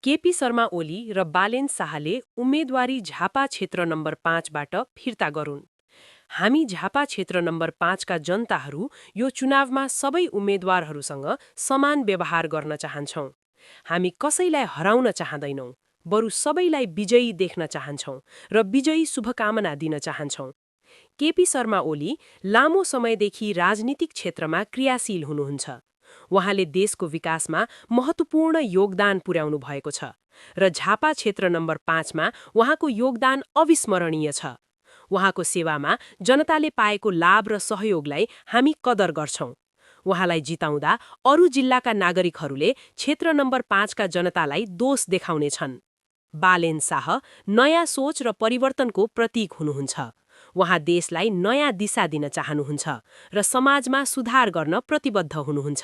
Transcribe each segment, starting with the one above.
केपी शर्मा ओली र बालेन शाहले उम्मेदवारी झापा क्षेत्र नम्बर 5बाट फिर्ता गरून्। हामी झापा क्षेत्र नम्बर 5का जनताहरू यो चुनावमा सबै उम्मेदवारहरूसँग समान व्यवहार गर्न चाहन्छौँ। हामी कसैलाई हराउन चाहदैनौँ, बरु सबैलाई विजयी देख्न चाहन्छौँ र विजयी शुभकामना दिन चाहन्छौँ। केपी शर्मा ओली लामो समयदेखि राजनीतिक क्षेत्रमा क्रियाशील हुनुहुन्छ। उहाँले देशको विकासमा महत्त्वपूर्ण योगदान पुर्याउनु भएको छ र झापा क्षेत्र नम्बर 5मा उहाँको योगदान अविस्मरणीय छ। उहाँको सेवामा जनताले पाएको लाभ र सहयोगलाई हामी कदर गर्छौं। उहाँलाई जिताउँदा अरू जिल्लाका नागरिकहरूले क्षेत्र नम्बर 5का जनतालाई दोष देखाउनेछन्। बालेन शाह नयाँ सोच र परिवर्तनको प्रतीक हुनुहुन्छ। उहाँ देशलाई नयाँ दिशा दिन चाहनुहुन्छ र समाजमा सुधार गर्न प्रतिबद्ध हुनुहुन्छ।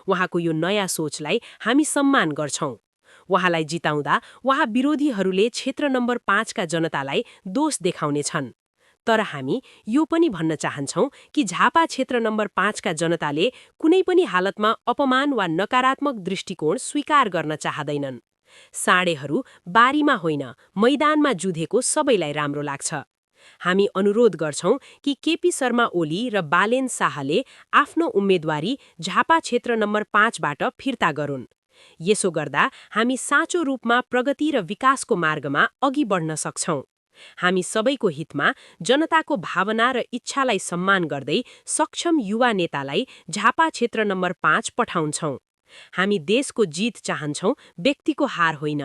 उहाँको यो नयाँ सोचलाई हामी सम्मान गर्छौं। उहाँलाई जिताउँदा उहाँ विरोधीहरूले क्षेत्र नम्बर 5का जनतालाई दोष देखाउनेछन्। तर हामी यो पनि भन्न चाहन्छौं कि झापा क्षेत्र नम्बर 5का जनताले कुनै पनि हालतमा अपमान वा नकारात्मक दृष्टिकोण स्वीकार गर्न चाहदैनन्। साँडेहरू बारीमा होइन, मैदानमा जुधेको सबैलाई राम्रो लाग्छ। हामी अनुरोध गर्छौं कि केपी शर्मा ओली र बालेन शाहले आफ्नो उम्मेदवारी झापा क्षेत्र नम्बर 5बाट फिर्ता गरून्। यसो गर्दा हामी साँचो रूपमा प्रगति र विकासको मार्गमा अघि बढ्न सक्छौं। हामी सबैको हितमा जनताको भावना र इच्छालाई सम्मान गर्दै सक्षम युवा नेतालाई झापा क्षेत्र नम्बर 5 पठाउँछौं। हामी देशको जित चाहन्छौं, व्यक्तिको हार होइन।